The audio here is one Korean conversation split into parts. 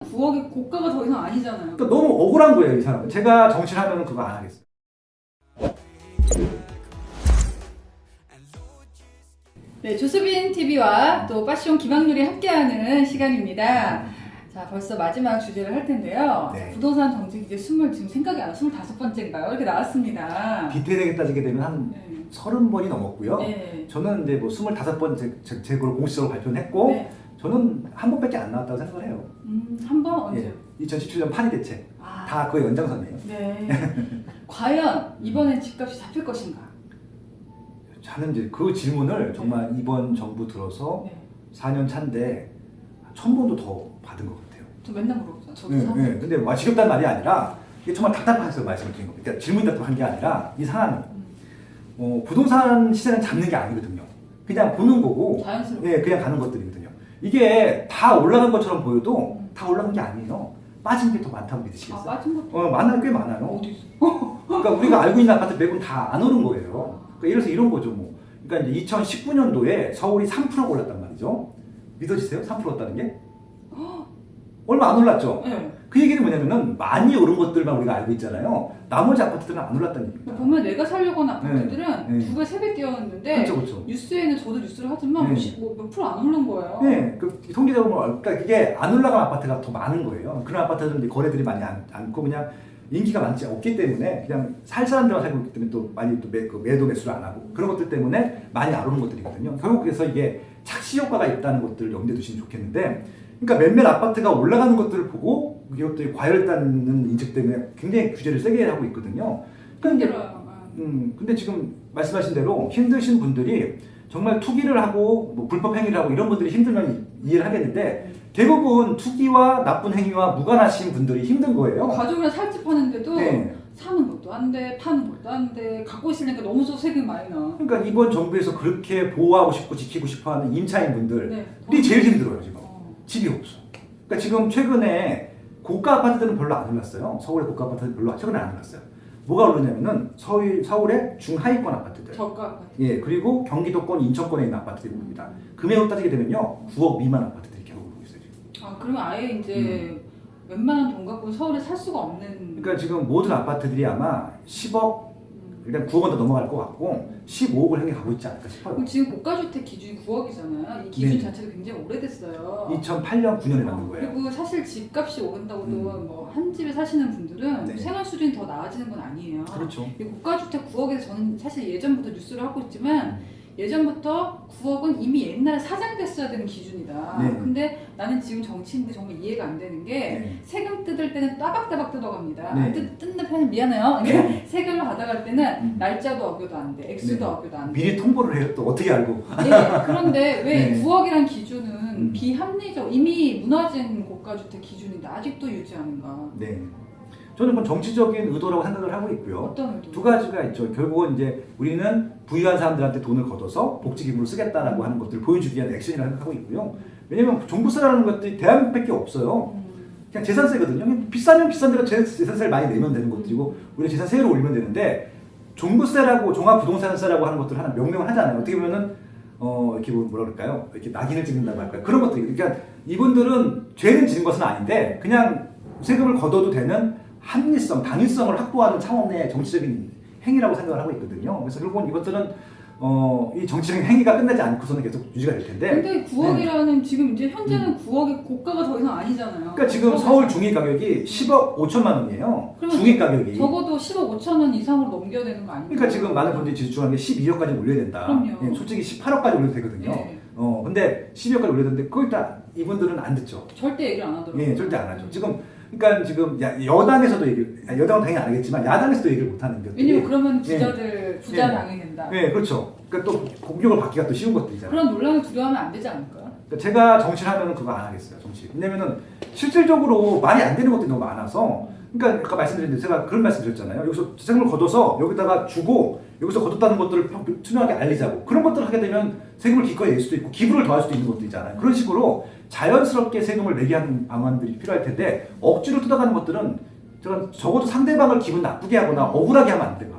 9억이 고가가 더 이상 아니잖아요. 그러니까 너무 억울한 거예요, 이 사람은. 제가 정치하면 그거 안 하겠어요. 네, 조수빈 TV와 또 파시온 김학률이 함께하는 시간입니다. 자, 벌써 마지막 주제를 할 텐데요. 네. 부동산 정책 이제 지금 생각이 안 나, 25번째인가요? 이렇게 나왔습니다. 디테일하게 따지게 되면 한 네. 30번이 넘었고요. 네. 저는 이제 뭐 25번 제 그걸 공식적으로 발표는 했고, 네. 저는 한 번밖에 안 나왔다고 생각을 해요. 한 번 언제? 2017년 판이 대책. 아, 다 그의 연장선이에요. 네. 과연 이번엔 집값이 잡힐 것인가? 저는 이제 그 질문을 정말 이번 정부 들어서 네. 4년 차인데 1000번도 더 받은 것 같아요. 저 맨날 물어보잖아요. 저도 네, 사실. 네. 근데 뭐 지겹다는 말이 아니라 이게 정말 답답해서 말씀을 드린 겁니다. 그러니까 질문이 답답한 게 아니라 이 상황이 부동산 시세는 잡는 게 아니거든요. 그냥 보는 거고 자연스럽게. 예, 그냥 가는 것들이거든요. 이게 다 올라간 것처럼 보여도 다 올라간 게 아니에요. 빠진 게 더 많다고 아, 믿으시겠어요? 빠진 것도 많아요. 꽤 많아요. 어디 있어? 그러니까 우리가 알고 있는 아파트 매분 다 안 오른 거예요. 그러니까 예를 들어서 이런 거죠. 뭐. 그러니까 이제 2019년도에 서울이 3%가 올랐단 말이죠. 믿어지세요? 3% 올랐다는 게? 얼마 안 올랐죠? 네. 그 얘기는 뭐냐면은 많이 오른 것들만 우리가 알고 있잖아요. 나머지 아파트들은 안 올랐다는 얘기입니다. 보면 내가 살려고 한 아파트들은 네. 두 배, 세 배 뛰었는데 그렇죠, 그렇죠. 뉴스에는 저도 뉴스를 하지만 네. 몇 프로 안 오른 거예요. 네, 그 통계적으로 그러니까 이게 안 올라간 아파트가 더 많은 거예요. 그런 아파트들은 이제 거래들이 많이 않고 그냥 인기가 많지 없기 때문에 그냥 살 사람들만 살고 있기 때문에 또 많이 또 매도 매수를 안 하고 그런 것들 때문에 많이 안 오르는 것들이거든요. 결국 그래서 이게 착시 효과가 있다는 것들을 염두에 두시면 좋겠는데, 그러니까 몇몇 아파트가 올라가는 것들을 보고 기업들이 과열했다는 인식 때문에 굉장히 규제를 세게 하고 있거든요. 그러니까 힘들어요. 근데 지금 말씀하신 대로 힘드신 분들이 정말 투기를 하고 뭐 불법 행위를 하고 이런 분들이 힘들면 이해를 하겠는데 대부분 투기와 나쁜 행위와 무관하신 분들이 힘든 거예요. 가족이랑 살집 하는데도 네. 사는 것도 안 돼, 파는 것도 안 돼, 갖고 있으니까 너무 세금 많이 나. 그러니까 이번 정부에서 그렇게 보호하고 싶고 지키고 싶어하는 임차인 분들이 네. 제일 힘들어요 지금. 집이 없어. 그러니까 지금 최근에 고가 아파트들은 별로 안 올랐어요. 서울의 고가 아파트들은 별로 최근에 안 올랐어요. 뭐가 오르냐면은 서울의 중하위권 아파트들. 저가 아파트. 예, 그리고 경기도권, 인천권에 있는 아파트들이 오릅니다. 금액으로 따지게 되면요, 9억 미만 아파트들이 계속 오르고 있어요 지금. 아, 그러면 아예 이제 웬만한 돈 갖고 서울에 살 수가 없는. 그러니까 지금 모든 아파트들이 아마 10억, 일단 9억 원 더 넘어갈 것 같고 15억을 향해 가고 있지 않을까 싶어요. 그럼 지금 고가주택 기준이 9억이잖아요. 이 기준 네. 자체가 굉장히 오래됐어요. 2008년, 9년에 만든 거예요. 그리고 사실 집값이 오른다고도 뭐 한 집에 사시는 분들은 네. 생활 수준이 더 나아지는 건 아니에요. 그렇죠. 이 고가주택 9억에서 저는 사실 예전부터 뉴스를 하고 있지만 예전부터 9억은 이미 옛날에 사장됐어야 되는 기준이다. 네. 근데 나는 지금 정치인들 정말 이해가 안 되는 게 네. 세금 뜯을 때는 따박따박 뜯어갑니다. 네. 뜯는 편이 미안해요. 네. 세금을 받아갈 때는 날짜도 어겨도 안 돼, 액수도 네. 어겨도 안 돼. 미리 통보를 해요. 또 어떻게 알고? 네, 그런데 왜 네. 9억이란 기준은 비합리적, 이미 무너진 고가주택 기준인데 아직도 유지하는가? 네. 저는 그건 정치적인 의도라고 생각을 하고 있고요. 어떤 의도? 두 가지가 있죠. 결국은 이제 우리는 부유한 사람들한테 돈을 걷어서 복지기금으로 쓰겠다라고 하는 것들을 보여주기 위한 액션이라고 생각하고 있고요. 왜냐면 종부세라는 것들이 대한민국밖에 없어요. 그냥 재산세거든요. 그냥 비싸면 비싼 대로 재산세를 많이 내면 되는 것들이고 우리가 재산세를 올리면 되는데 종부세라고 종합부동산세라고 하는 것들을 하나 명명을 하잖아요. 어떻게 보면은 이렇게 뭐라 그럴까요? 이렇게 낙인을 찍는다고 할까요? 그런 것들이. 그러니까 이분들은 죄는 지는 것은 아닌데 그냥 세금을 걷어도 되는 합리성, 당위성을 확보하는 차원의 정치적인 행위라고 생각을 하고 있거든요. 그래서 결국은 이것들은 이 정치적인 행위가 끝나지 않고서는 계속 유지가 될 텐데. 근데 9억이라는 지금 이제 현재는 9억이 고가가 더 이상 아니잖아요. 그러니까 지금 서울 중위 가격이 10억 5천만 원이에요. 그러면 중위 가격이. 적어도 10억 5천 원 이상으로 넘겨야 되는 거 아닙니까? 그러니까 지금 많은 분들이 지주하는 게 12억까지 올려야 된다. 그럼요. 예, 솔직히 18억까지 올려도 되거든요. 네. 근데 12억까지 올려야 되는데 그걸 다 이분들은 안 듣죠. 절대 얘기를 안 하더라고요. 예, 절대 안 하죠. 그러니까 지금 여당에서도 여당은 당연히 안 하겠지만 야당에서도 얘기를 못 하는 것들이. 왜냐면 그러면 부자들 부자 당이 된다. 네, 그렇죠. 그러니까 또 공격을 받기가 또 쉬운 것들이잖아요. 그런 논란을 두려워하면 안 되지 않을까요? 그러니까 제가 정치를 하면 그거 안 하겠어요, 정치. 왜냐면은 실질적으로 말이 안 되는 것들이 너무 많아서. 그러니까 아까 말씀드렸는데 제가 그런 말씀 드렸잖아요. 여기서 세금을 걷어서 여기다가 주고 여기서 걷었다는 것들을 투명하게 알리자고. 그런 것들을 하게 되면 세금을 기꺼이 낼 수도 있고 기부를 더할 수도 있는 것들이잖아요. 그런 식으로 자연스럽게 세금을 내게 하는 방안들이 필요할 텐데 억지로 뜯어가는 것들은 제가 적어도 상대방을 기분 나쁘게 하거나 억울하게 하면 안 돼요.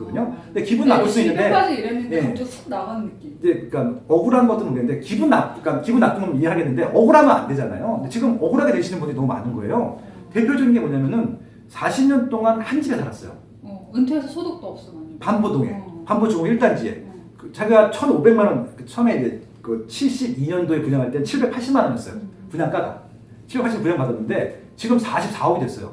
있었거든요. 근데 기분 나쁠 수 있는데 지금까지 이랬는데 예. 갑자기 쑥 나가는 느낌. 이제 그러니까 억울한 것도 모르겠는데 그러니까 기분 나쁜 건 이해하겠는데 억울하면 안 되잖아요. 근데 지금 억울하게 되시는 분이 너무 많은 거예요. 대표적인 게 뭐냐면은 40년 동안 한 집에 살았어요. 은퇴해서 소득도 없어. 반포동에 반포중앙 1단지에 자기가 1,500만 원 처음에 이제 그 72년도에 분양할 때 780만 원이었어요. 분양가가 780 분양 받았는데 지금 44억이 됐어요.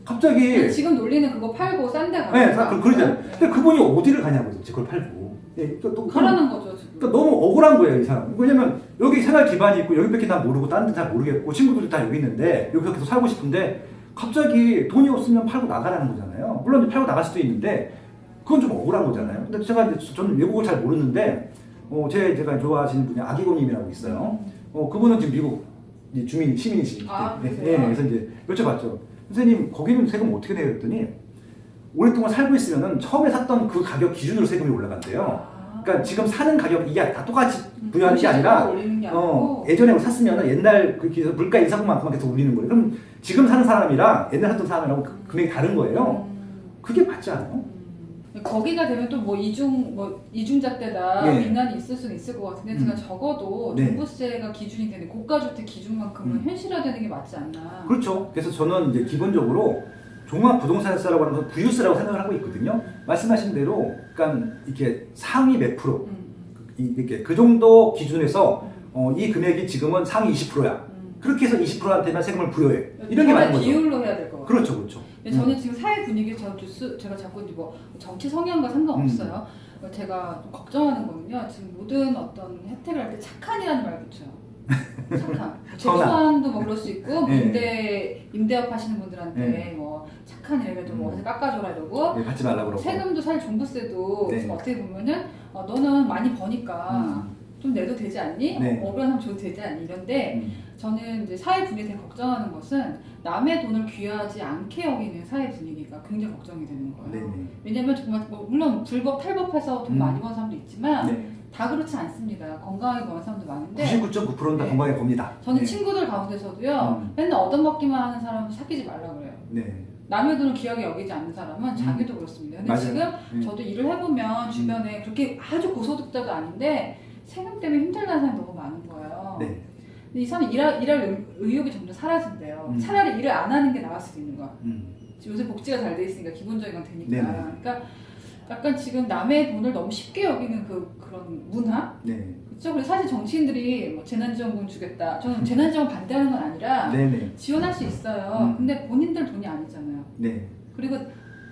갑자기 지금 놀리는 그거 팔고 싼 데 가고. 네, 그러잖아요. 근데 그분이 어디를 가냐고 그걸 팔고. 네, 또 가라는 거죠. 지금. 그러니까 너무 억울한 거예요, 이 사람. 왜냐면 여기 생활 기반이 있고 여기밖에 난 모르고 다른 데 잘 모르겠고 친구들도 다 여기 있는데 여기서 계속 살고 싶은데 갑자기 돈이 없으면 팔고 나가라는 거잖아요. 물론 이제 팔고 나갈 수도 있는데 그건 좀 억울한 거잖아요. 근데 제가 이제 저는 외국을 잘 모르는데 제가 좋아하시는 분이 아기고님이라고 있어요. 그분은 지금 미국 시민이시기 때문에 네, 그래서 이제 여쭤봤죠. 선생님 거기는 세금 어떻게 내요? 그랬더니 오랫동안 살고 있으면은 처음에 샀던 그 가격 기준으로 세금이 올라간대요. 그러니까 지금 사는 가격 이게 다 똑같이 부여하는 게 아니라 예전에 샀으면 옛날 그 물가 인상만큼만 계속 올리는 거예요. 그럼 지금 사는 사람이랑 옛날 샀던 사람이랑 금액이 다른 거예요. 그게 맞지 않아요? 거기가 되면 또 이중자 때다 네. 비난이 있을 수는 있을 것 같은데 제가 적어도 네. 종부세가 기준이 되는 고가주택 기준만큼은 현실화되는 게 맞지 않나. 그렇죠. 그래서 저는 이제 기본적으로 종합부동산세라고 하는 건 부유세라고 생각을 하고 있거든요. 말씀하신 대로, 그러니까 이렇게 상위 몇 프로, 이렇게 그 정도 기준에서 이 금액이 지금은 상위 20%야. 그렇게 해서 20%한테만 세금을 부여해. 이런 게 맞는 거죠. 비율로 해야 될 것 같아요. 그렇죠, 그렇죠. 저는 지금 사회 분위기 제가 자꾸 정치 성향과 상관없어요. 제가 좀 걱정하는 거는요. 지금 모든 어떤 혜택을 할 때 착한이라는 말 붙여요. 착한. 재수한도 그럴 수 있고 임대업 하시는 분들한테 착한 이래도 깎아줘라 이러고 받지 말라고 그러고 세금도 사실 종부세도 지금 어떻게 보면은 너는 많이 버니까 좀 내도 되지 않니? 억울한 사람 줘도 되지 않니? 이런데 저는 이제 사회 분위기에 되게 걱정하는 것은 남의 돈을 귀하지 않게 여기는 사회 분위기가 굉장히 걱정이 되는 거예요. 왜냐면 정말 물론 불법 탈법해서 돈 많이 버는 사람도 있지만 다 그렇지 않습니다. 건강하게 버는 사람도 많은데 99.9%는 다 건강하게 겁니다. 저는 친구들 가운데서도요. 맨날 얻어먹기만 하는 사람은 사귀지 말라고 그래요. 남의 돈을 귀하게 여기지 않는 사람은 자기도 그렇습니다. 근데 지금 저도 일을 해보면 주변에 그렇게 아주 고소득자도 아닌데 세금 때문에 힘들다는 사람이 너무 많은 거예요. 근데 이 사람이 일할 의욕이 점점 사라진대요. 차라리 일을 안 하는 게 나을 수도 있는 거야. 요새 복지가 잘 돼 있으니까 기본적인 건 되니까. 그러니까 약간 지금 남의 돈을 너무 쉽게 여기는 그런 문화? 그렇죠. 그리고 사실 정치인들이 재난지원금 주겠다. 저는 재난지원금 반대하는 건 아니라 지원할 수 있어요. 근데 본인들 돈이 아니잖아요. 그리고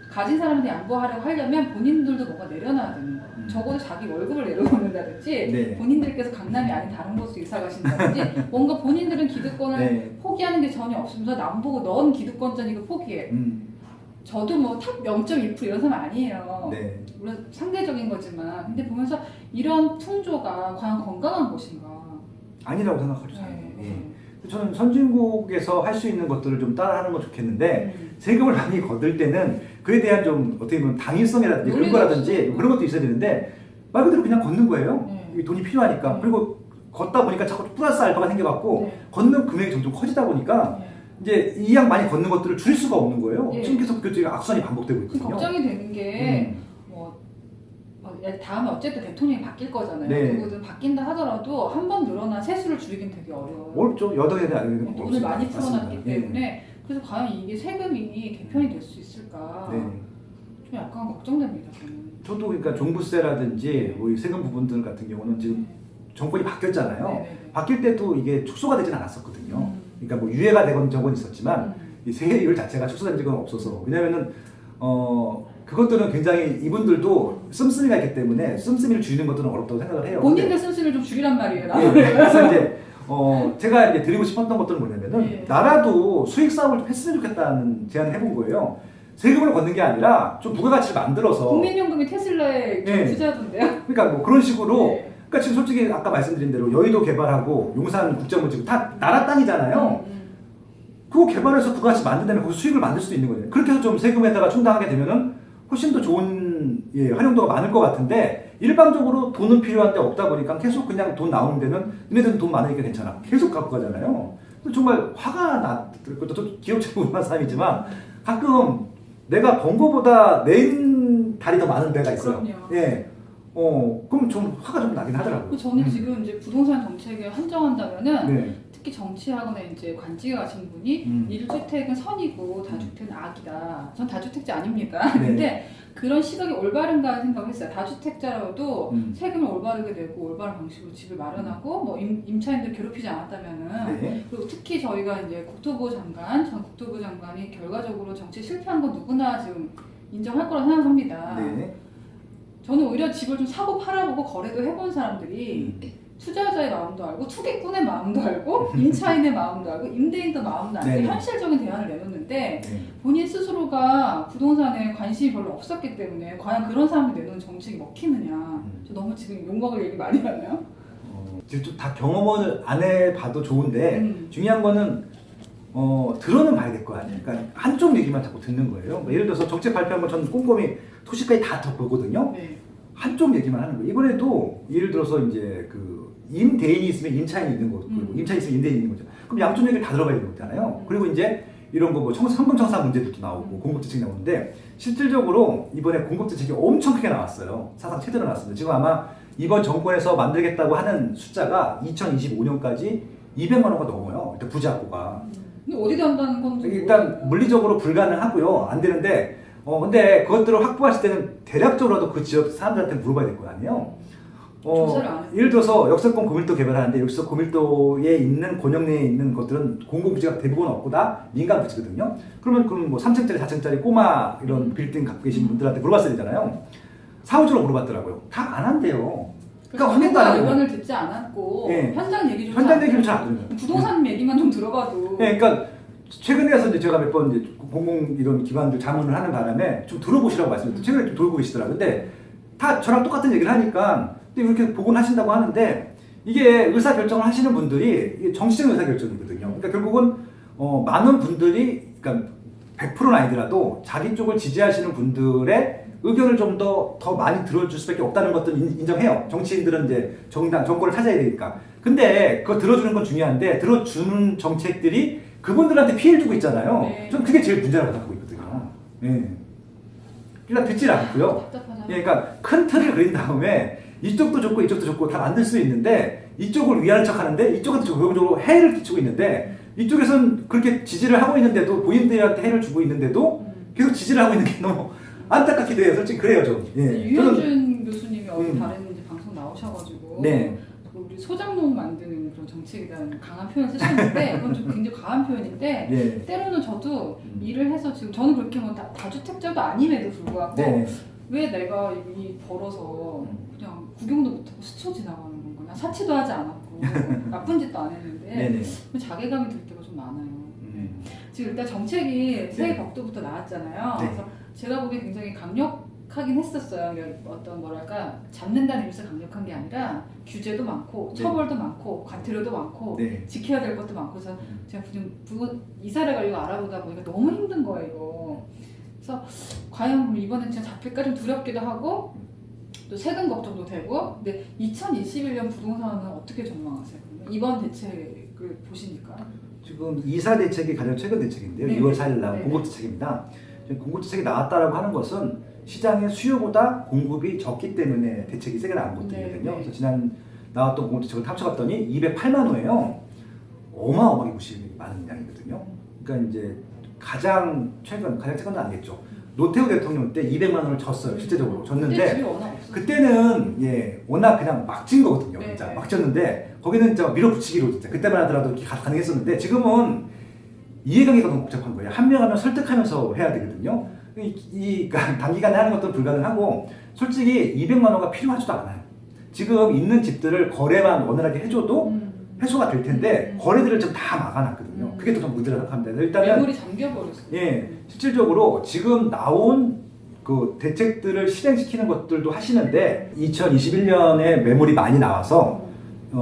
가진 사람한테 양보하려고 하려면 본인들도 뭔가 내려놔야 되는 거예요. 적어도 자기 월급을 내려놓는다든지 본인들께서 강남이 아닌 다른 곳으로 이사 가신다든지 뭔가 본인들은 기득권을 포기하는 게 전혀 없으면서 남 보고 넌 기득권자니까 포기해. 저도 탑 0.2% 이런 사람 아니에요. 물론 상대적인 거지만 근데 보면서 이런 풍조가 과연 건강한 것인가? 아니라고 생각하죠. 저는 선진국에서 할 수 있는 것들을 좀 따라하는 건 좋겠는데 세금을 많이 거둘 때는 그에 대한 좀 어떻게 보면 당위성이라든지 그런 거라든지 그런 것도 있어야 되는데 말 그대로 그냥 걷는 거예요. 돈이 필요하니까. 그리고 걷다 보니까 자꾸 플러스 알파가 생겨갖고 걷는 금액이 점점 커지다 보니까 이제 이 양 많이 걷는 것들을 줄일 수가 없는 거예요. 지금 계속 그 악순환이 반복되고 있거든요. 걱정이 되는 게 다음에 어쨌든 대통령이 바뀔 거잖아요. 누구든 바뀐다 하더라도 한 번 늘어난 세수를 줄이긴 되게 어려워요. 어렵죠. 여당에 대한 것도 돈을 많이 풀어놨기 때문에 그래서 과연 이게 세금이 개편이 될 수 있을까 좀 약간 걱정됩니다. 저도 그러니까 종부세라든지 이 세금 부분들 같은 경우는 지금 정권이 바뀌었잖아요. 바뀔 때도 이게 축소가 되진 않았었거든요. 그러니까 유예가 되건 적은 있었지만 이 세율 자체가 축소된 적은 없어서 왜냐면은 그것들은 굉장히 이분들도 씀씀이가 있기 때문에 씀씀이를 줄이는 것들은 어렵다고 생각을 해요. 본인들 씀씀이를 좀 줄이란 말이에요. 그래서 이제 제가 이제 드리고 싶었던 것들은 뭐냐면은 나라도 수익 사업을 좀 했으면 좋겠다는 제안을 해본 거예요. 세금을 걷는 게 아니라 좀 부가가치를 만들어서 국민연금이 테슬라의 투자던데요? 그러니까 그런 식으로 그러니까 지금 솔직히 아까 말씀드린 대로 여의도 개발하고 용산 국정원 지금 다 나라 땅이잖아요. 그거 개발해서 부가가치 만든다면 거기서 수익을 만들 수도 있는 거예요. 그렇게 해서 좀 세금에다가 충당하게 되면은 훨씬 더 좋은 활용도가 많을 것 같은데 일반적으로 돈은 필요한데 없다 보니까 계속 그냥 돈 나오는 데는 너네들은 돈 많으니까 괜찮아. 계속 갖고 가잖아요. 정말 화가 나더라고요. 기업체를 운영하는 사람이지만 가끔 내가 번 거보다 낸 달이 더 많은 데가 있어요. 그럼요. 예. 그럼 좀 화가 좀 나긴 하더라고요. 저는 지금 이제 부동산 정책에 한정한다면은 네. 특히 정치하거나 이제 관직에 가신 분이 1주택은 선이고 다주택은 악이다. 전 다주택자 아닙니다. 네. 근데 그런 시각이 올바른가 생각을 했어요. 다주택자라도 세금을 올바르게 내고 올바른 방식으로 집을 마련하고 뭐 임차인들 괴롭히지 않았다면은 네. 그리고 특히 저희가 이제 전 국토부 장관이 결과적으로 정치에 실패한 건 누구나 지금 인정할 거라 생각합니다. 네. 저는 오히려 집을 좀 사고 팔아보고 거래도 해본 사람들이 투자자의 마음도 알고 투기꾼의 마음도 알고 임차인의 마음도 알고 임대인도 마음도 알고 네. 현실적인 대안을 내놓는데 네. 본인 스스로가 부동산에 관심이 별로 없었기 때문에 과연 그런 사람들이 내놓은 정책이 먹히느냐. 저 너무 지금 욕먹을 얘기 많이 하나요? 지금 좀 다 경험을 안 해봐도 좋은데 중요한 거는 들어는 봐야 될 거 아니에요. 그러니까 한쪽 얘기만 자꾸 듣는 거예요. 뭐 예를 들어서 정책 발표한 거 저는 꼼꼼히 토시까지 다 보거든요. 네. 한쪽 얘기만 하는 거예요. 이번에도 예를 들어서 이제 그 임대인이 있으면 임차인이 있는 거고 임차인이 있으면 임대인이 있는 거죠. 그럼 양쪽 얘기를 다 들어봐야 되는 거잖아요. 그리고 이제 이런 거 뭐 현금청사 문제도 나오고 공급대책이 나오는데 실질적으로 이번에 공급대책이 엄청 크게 나왔어요. 사상 최대로 나왔습니다. 지금 아마 이번 정권에서 만들겠다고 하는 숫자가 2025년까지 200만 원가 넘어요. 일단 부자고가. 근데 어디다 한다는 건지 일단 물리적으로 불가능하고요. 안 되는데 근데 그것들을 확보하실 때는 대략적으로라도 그 지역 사람들한테 물어봐야 될 거 아니에요. 조사를 안 해요. 예를 들어서 역세권 고밀도 개발하는데 역세권 고밀도에 있는 권역 내에 있는 것들은 공공부지가 대부분 없고 다 민간 부지거든요. 그러면 뭐 3층짜리 4층짜리 꼬마 이런 빌딩 갖고 계신 분들한테 물어봤어야 되잖아요. 사후적으로 물어봤더라고요. 다 안 한대요. 그러니까 확인도 안 하고. 의견을 듣지 않았고 네. 현장 얘기 좀 현장 얘기를 잘 안 들어요. 부동산 얘기만 좀 들어봐도 네, 그러니까 최근에 와서 이제 제가 몇 번 이제 공공 이런 기관들 자문을 하는 바람에 좀 들어보시라고 말씀드렸어요. 최근에 좀 돌고 계시더라고요. 근데 다 저랑 똑같은 얘기를 하니까 또 이렇게 복원하신다고 하는데 이게 의사 결정을 하시는 분들이 이게 정치적인 의사 결정이거든요. 그러니까 결국은 많은 분들이 그러니까 100%는 아니더라도 자기 쪽을 지지하시는 분들의 의견을 좀 더 많이 들어줄 수밖에 없다는 것들은 인정해요. 정치인들은 이제 정권을 찾아야 되니까. 근데 그거 들어주는 건 중요한데 들어주는 정책들이 그분들한테 피해를 주고 있잖아요. 네. 좀 그게 제일 문제라고 생각하고 있거든요. 예. 일단 듣질 않고요. 답답하잖아요. 예, 그러니까 큰 틀을 그린 다음에 이쪽도 좋고 이쪽도 좋고 다 만들 수 있는데 이쪽을 위하는 척 하는데 이쪽은 적극적으로 해를 끼치고 있는데 이쪽에선 그렇게 지지를 하고 있는데도 본인들한테 해를 주고 있는데도 계속 지지를 하고 있는 게 너무 안타깝기도 해요. 솔직히 그래요 좀. 예. 유현준 교수님이 어디 다른 이제 방송 나오셔가지고 네. 우리 소장농 만드는 그런 정책에 대한 강한 표현을 쓰셨는데 그건 좀 굉장히 강한 표현인데 네. 때로는 저도 일을 해서 지금 저는 그렇게 뭐 다주택자도 아님에도 불구하고 네. 왜 내가 이 벌어서 그냥 구경도 못하고 스쳐 지나가는 건가? 나 사치도 하지 않았고 나쁜 짓도 안 했는데 네네. 자괴감이 들 때가 좀 많아요. 지금 일단 정책이 새해 벽도부터 나왔잖아요. 네. 그래서 제가 보기에 굉장히 강력하긴 했었어요. 그러니까 어떤 뭐랄까 잡는다는 의미에서 강력한 게 아니라 규제도 많고 네. 처벌도 많고 과태료도 많고 네. 지켜야 될 것도 많고 그래서 제가 이사를 가려고 알아보다 보니까 너무 힘든 거예요 이거. 그래서 과연 이번엔 진짜 잡힐까 좀 두렵기도 하고 또 세금 걱정도 되고. 근데 2021년 부동산은 어떻게 전망하세요? 이번 대책을 보시니까. 지금 이사 대책이 가장 최근 대책인데요. 네. 2월 4일 나온 네. 공급 대책입니다. 공급 대책이 나왔다라고 하는 것은 시장의 수요보다 공급이 적기 때문에 대책이 세게 나온 것들이거든요. 네. 그래서 지난 나왔던 공급 대책을 합쳐봤더니 208만 호예요. 어마어마하게 무시 많은 양이거든요. 그러니까 이제 가장 최근은 아니겠죠. 노태우 대통령 때 200만 원을 줬어요. 실제적으로 줬는데 그때는 워낙 그냥 막 진 거거든요. 네. 진짜 막 줬는데 거기는 진짜 밀어붙이기로 진짜 그때만 하더라도 이렇게 가능했었는데 지금은 이해관계가 너무 복잡한 거예요. 한 명 한 명 설득하면서 해야 되거든요. 그러니까 단기간에 하는 것도 불가능하고 솔직히 200만 원가 필요하지도 않아요. 지금 있는 집들을 거래만 원활하게 해줘도 해소가 될 텐데 거래들을 좀 다 막아놨거든요. 그게 또 좀 문제라고 생각합니다. 일단은 매물이 잠겨버렸어요. 예, 실질적으로 지금 나온 그 대책들을 실행시키는 것들도 하시는데 2021년에 매물이 많이 나와서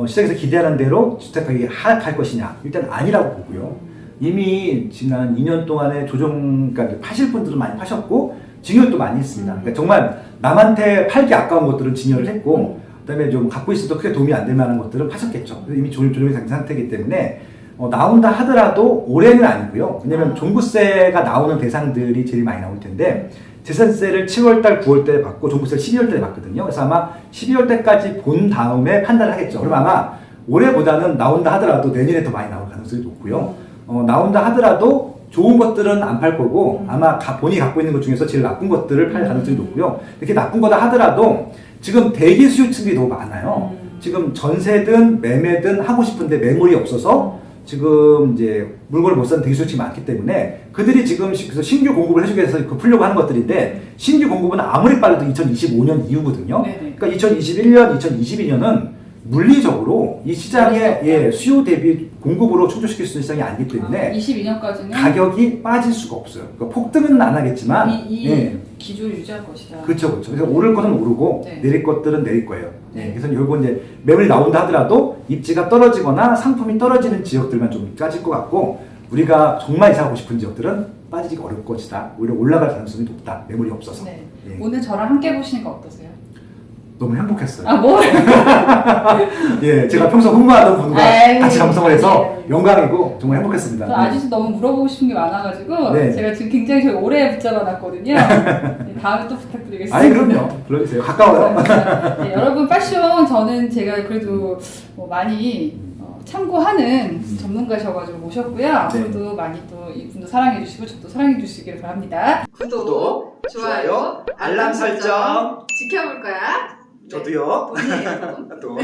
시장에서 기대하는 대로 주택 가격이 하락할 것이냐 일단 아니라고 보고요. 이미 지난 2년 동안에 그러니까 파실 분들은 많이 파셨고 증여도 많이 했습니다. 그러니까 정말 남한테 팔기 아까운 것들은 증여를 했고 그다음에 좀 갖고 있어도 크게 도움이 안 될 만한 것들은 파셨겠죠. 이미 조정이 된 상태이기 때문에 나온다 하더라도 올해는 아니고요. 왜냐면 종부세가 나오는 대상들이 제일 많이 나올 텐데 재산세를 7월달, 9월달에 받고 종부세를 12월달에 받거든요. 그래서 아마 12월달까지 본 다음에 판단을 하겠죠. 그럼 아마 올해보다는 나온다 하더라도 내년에 더 많이 나올 가능성이 높고요. 나온다 하더라도 좋은 것들은 안 팔 거고 아마 본인이 갖고 있는 것 중에서 제일 나쁜 것들을 팔 가능성이 높고요. 이렇게 나쁜 거다 하더라도 지금 대기 수요층이 너무 많아요. 지금 전세든 매매든 하고 싶은데 매물이 없어서 지금 이제 물건을 못 사는 대기 수요층이 많기 때문에 그들이 지금 그래서 신규 공급을 해주기 위해서 풀려고 하는 것들인데 신규 공급은 아무리 빨라도 2025년 이후거든요. 네네. 그러니까 2021년, 2022년은 물리적으로 이 시장의 수요 대비 공급으로 충족시킬 수 있는 시장이 아니기 때문에 22년까지는 가격이 빠질 수가 없어요. 그러니까 폭등은 안 하겠지만 이 기조를 유지할 것이다. 그렇죠. 그래서 오를 것은 오르고 네. 내릴 것들은 내릴 거예요. 그래서 결국 이제 매물이 나온다 하더라도 입지가 떨어지거나 상품이 떨어지는 지역들만 좀 빠질 것 같고 우리가 정말 이사하고 싶은 지역들은 빠지기가 어려울 것이다. 오히려 올라갈 가능성이 높다. 매물이 없어서. 네. 오늘 저랑 함께 보시니까 어떠세요? 너무 행복했어요. 아, 뭐? 예, 제가 평소 흥분하던 분과 같이 방송을 해서 네. 영광이고 정말 행복했습니다. 저 아직도 너무 물어보고 싶은 게 많아가지고 네. 제가 지금 굉장히 저희 오래 붙잡아놨거든요. 네, 다음에 또 부탁드리겠습니다. 아니 그럼요. 불러주세요. 가까워요. 네, 여러분 패션 저는 제가 그래도 뭐 많이 참고하는 전문가셔가지고 모셨고요. 네. 그래도 많이 또 이분도 사랑해주시고 저도 사랑해주시길 바랍니다. 구독, 좋아요, 알람 설정 지켜볼 거야. 저도요. 본인의 또.